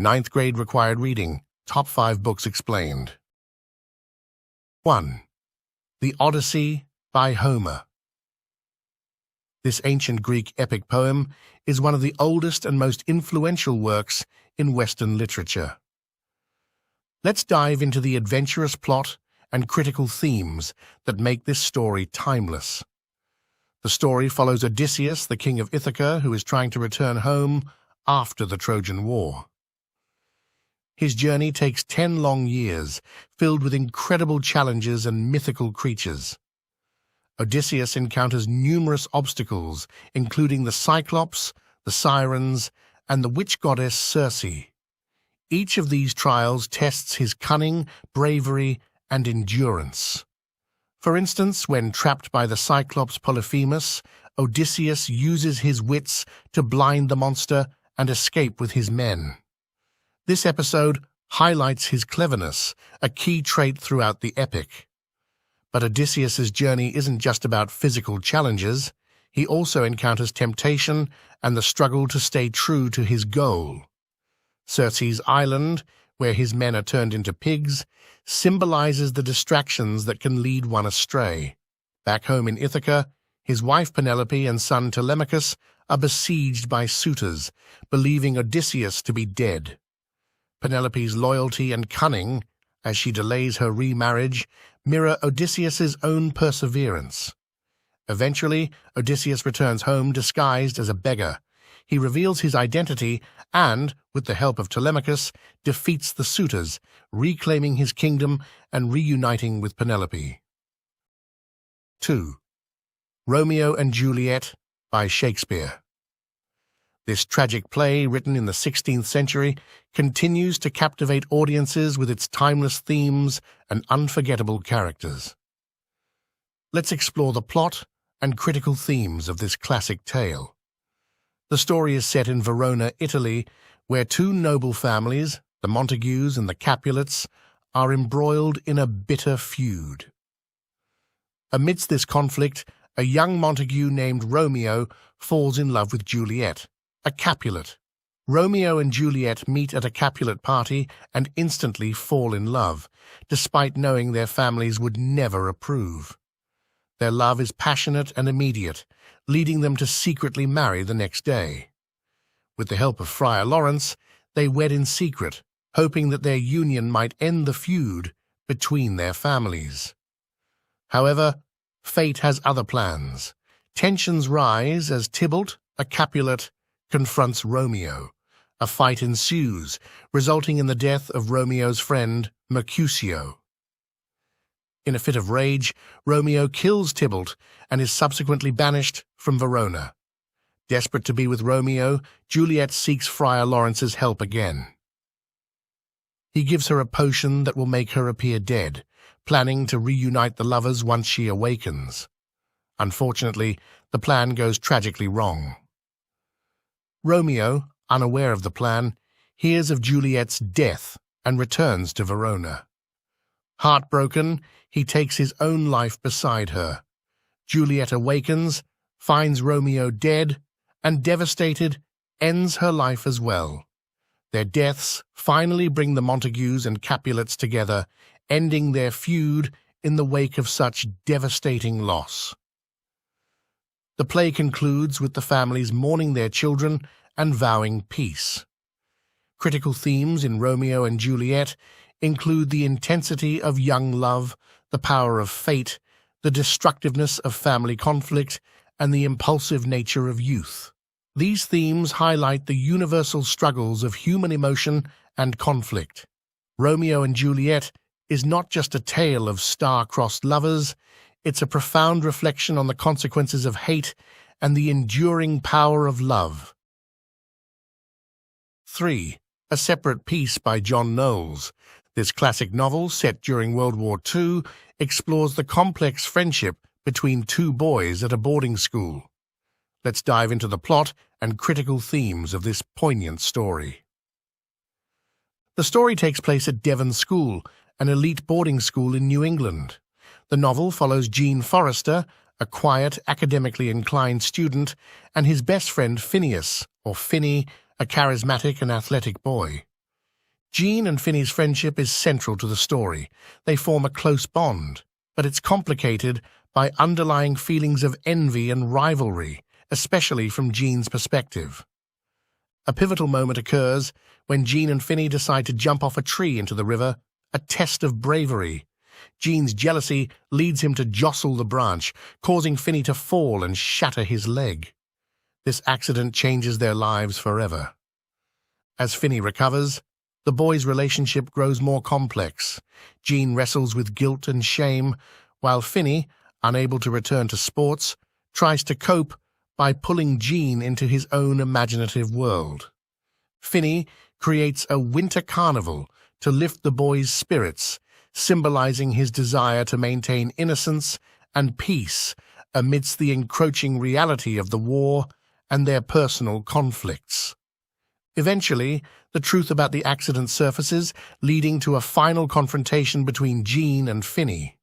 Ninth grade required reading. Top 5 books explained. 1. The Odyssey by Homer. This ancient Greek epic poem is one of the oldest and most influential works in Western literature. Let's dive into the adventurous plot and critical themes that make this story timeless. The story follows Odysseus, the king of Ithaca, who is trying to return home after the Trojan War. His journey takes 10 long years, filled with incredible challenges and mythical creatures. Odysseus encounters numerous obstacles, including the Cyclops, the Sirens, and the witch goddess Circe. Each of these trials tests his cunning, bravery, and endurance. For instance, when trapped by the Cyclops Polyphemus, Odysseus uses his wits to blind the monster and escape with his men. This episode highlights his cleverness, a key trait throughout the epic. But Odysseus's journey isn't just about physical challenges. He also encounters temptation and the struggle to stay true to his goal. Circe's island, where his men are turned into pigs, symbolizes the distractions that can lead one astray. Back home in Ithaca, his wife Penelope and son Telemachus are besieged by suitors, believing Odysseus to be dead. Penelope's loyalty and cunning, as she delays her remarriage, mirror Odysseus's own perseverance. Eventually, Odysseus returns home disguised as a beggar. He reveals his identity and, with the help of Telemachus, defeats the suitors, reclaiming his kingdom and reuniting with Penelope. 2. Romeo and Juliet by Shakespeare. This tragic play, written in the 16th century, continues to captivate audiences with its timeless themes and unforgettable characters. Let's explore the plot and critical themes of this classic tale. The story is set in Verona, Italy, where two noble families, the Montagues and the Capulets, are embroiled in a bitter feud. Amidst this conflict, a young Montague named Romeo falls in love with Juliet, a Capulet. Romeo and Juliet meet at a Capulet party and instantly fall in love, despite knowing their families would never approve. Their love is passionate and immediate, leading them to secretly marry the next day. With the help of Friar Lawrence, they wed in secret, hoping that their union might end the feud between their families. However, fate has other plans. Tensions rise as Tybalt, a Capulet, confronts Romeo. A fight ensues, resulting in the death of Romeo's friend, Mercutio. In a fit of rage, Romeo kills Tybalt and is subsequently banished from Verona. Desperate to be with Romeo, Juliet seeks Friar Lawrence's help again. He gives her a potion that will make her appear dead, planning to reunite the lovers once she awakens. Unfortunately, the plan goes tragically wrong. Romeo, unaware of the plan, hears of Juliet's death and returns to Verona. Heartbroken, he takes his own life beside her. Juliet awakens, finds Romeo dead, and devastated, ends her life as well. Their deaths finally bring the Montagues and Capulets together, ending their feud in the wake of such devastating loss. The play concludes with the families mourning their children and vowing peace. Critical themes in Romeo and Juliet include the intensity of young love, the power of fate, the destructiveness of family conflict, and the impulsive nature of youth. These themes highlight the universal struggles of human emotion and conflict. Romeo and Juliet is not just a tale of star-crossed lovers, it's a profound reflection on the consequences of hate and the enduring power of love. 3. A Separate Piece by John Knowles. This classic novel, set during World War II, explores the complex friendship between two boys at a boarding school. Let's dive into the plot and critical themes of this poignant story. The story takes place at Devon School, an elite boarding school in New England. The novel follows Gene Forrester, a quiet, academically inclined student, and his best friend Phineas, or Finney, a charismatic and athletic boy. Jean and Finney's friendship is central to the story. They form a close bond, but it's complicated by underlying feelings of envy and rivalry, especially from Jean's perspective. A pivotal moment occurs when Jean and Finney decide to jump off a tree into the river, a test of bravery. Jean's jealousy leads him to jostle the branch, causing Finney to fall and shatter his leg. This accident changes their lives forever. As Finney recovers, the boys' relationship grows more complex. Jean wrestles with guilt and shame, while Finney, unable to return to sports, tries to cope by pulling Jean into his own imaginative world. Finney creates a winter carnival to lift the boys' spirits, symbolizing his desire to maintain innocence and peace amidst the encroaching reality of the war and their personal conflicts. Eventually, the truth about the accident surfaces, leading to a final confrontation between Jean and Finney.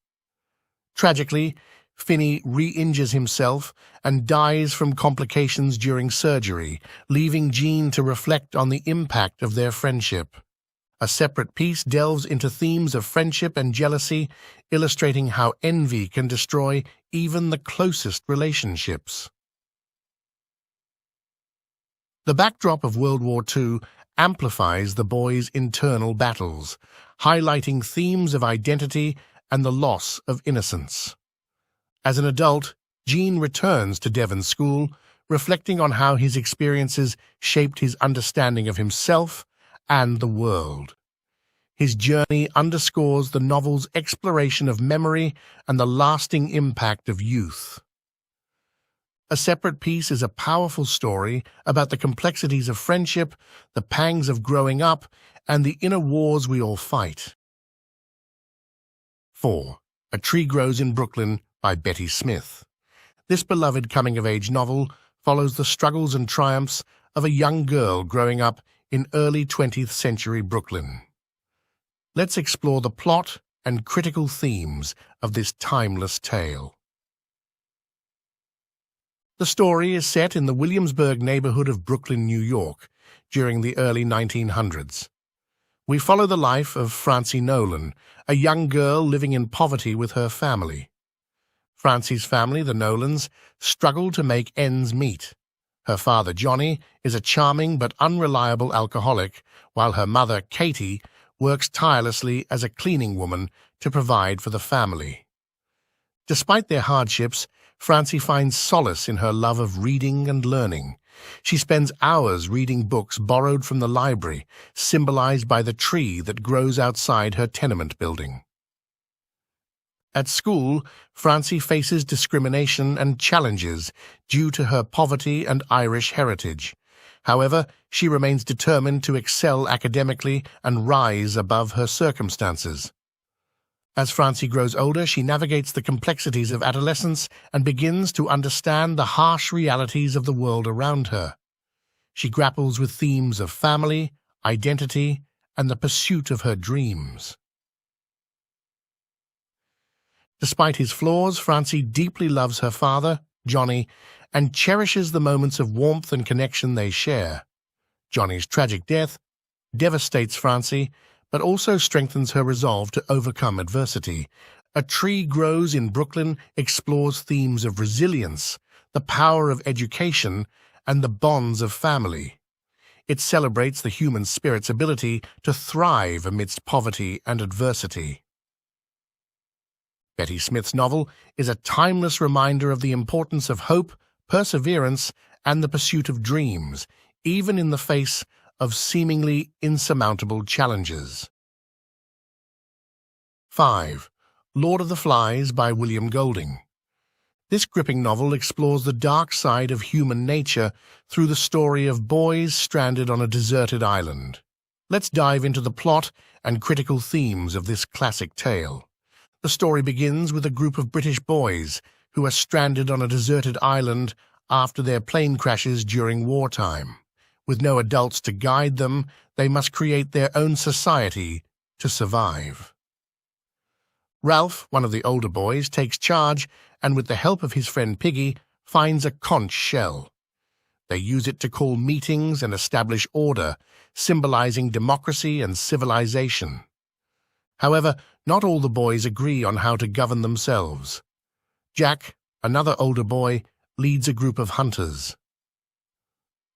Tragically, Finney re-injures himself and dies from complications during surgery, leaving Jean to reflect on the impact of their friendship. A separate piece delves into themes of friendship and jealousy, illustrating how envy can destroy even the closest relationships. The backdrop of World War II amplifies the boys' internal battles, highlighting themes of identity and the loss of innocence. As an adult, Jean returns to Devon's school, reflecting on how his experiences shaped his understanding of himself and the world. His journey underscores the novel's exploration of memory and the lasting impact of youth. A separate piece is a powerful story about the complexities of friendship, the pangs of growing up, and the inner wars we all fight. 4. A Tree Grows in Brooklyn by Betty Smith. This beloved coming-of-age novel follows the struggles and triumphs of a young girl growing up in early 20th century Brooklyn. Let's explore the plot and critical themes of this timeless tale. The story is set in the Williamsburg neighborhood of Brooklyn, New York, during the early 1900s. We follow the life of Francie Nolan, a young girl living in poverty with her family. Francie's family, the Nolans, struggle to make ends meet. Her father, Johnny, is a charming but unreliable alcoholic, while her mother, Katie, works tirelessly as a cleaning woman to provide for the family. Despite their hardships, Francie finds solace in her love of reading and learning. She spends hours reading books borrowed from the library, symbolized by the tree that grows outside her tenement building. At school, Francie faces discrimination and challenges due to her poverty and Irish heritage. However, she remains determined to excel academically and rise above her circumstances. As Francie grows older, she navigates the complexities of adolescence and begins to understand the harsh realities of the world around her. She grapples with themes of family, identity, and the pursuit of her dreams. Despite his flaws, Francie deeply loves her father, Johnny, and cherishes the moments of warmth and connection they share. Johnny's tragic death devastates Francie, but also strengthens her resolve to overcome adversity. A Tree Grows in Brooklyn explores themes of resilience, the power of education, and the bonds of family. It celebrates the human spirit's ability to thrive amidst poverty and adversity. Betty Smith's novel is a timeless reminder of the importance of hope, perseverance, and the pursuit of dreams, even in the face of seemingly insurmountable challenges. 5. Lord of the Flies by William Golding. This gripping novel explores the dark side of human nature through the story of boys stranded on a deserted island. Let's dive into the plot and critical themes of this classic tale. The story begins with a group of British boys who are stranded on a deserted island after their plane crashes during wartime. With no adults to guide them, they must create their own society to survive. Ralph, one of the older boys, takes charge and with the help of his friend Piggy, finds a conch shell. They use it to call meetings and establish order, symbolizing democracy and civilization. However, not all the boys agree on how to govern themselves. Jack, another older boy, leads a group of hunters.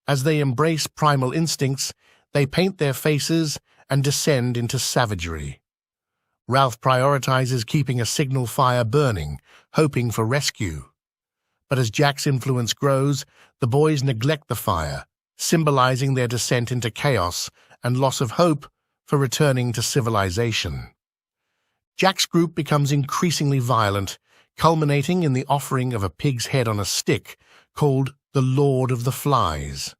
As they embrace primal instincts, they paint their faces and descend into savagery. Ralph prioritizes keeping a signal fire burning, hoping for rescue. But as Jack's influence grows, the boys neglect the fire, symbolizing their descent into chaos and loss of hope for returning to civilization. Jack's group becomes increasingly violent, culminating in the offering of a pig's head on a stick called the Lord of the Flies.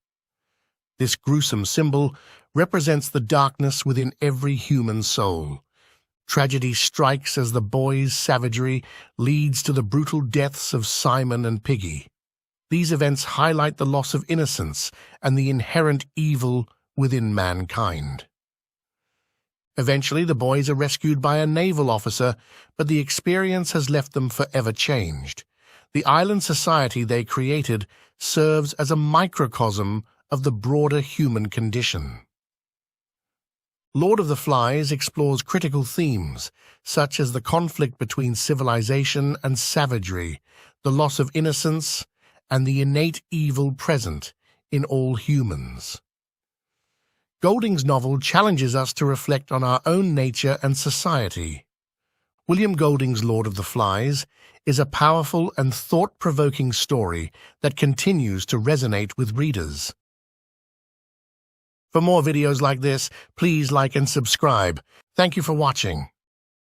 This gruesome symbol represents the darkness within every human soul. Tragedy strikes as the boys' savagery leads to the brutal deaths of Simon and Piggy. These events highlight the loss of innocence and the inherent evil within mankind. Eventually, the boys are rescued by a naval officer, but the experience has left them forever changed. The island society they created serves as a microcosm of the broader human condition. Lord of the Flies explores critical themes, such as the conflict between civilization and savagery, the loss of innocence, and the innate evil present in all humans. Golding's novel challenges us to reflect on our own nature and society. William Golding's Lord of the Flies is a powerful and thought-provoking story that continues to resonate with readers. For more videos like this, please like and subscribe. Thank you for watching.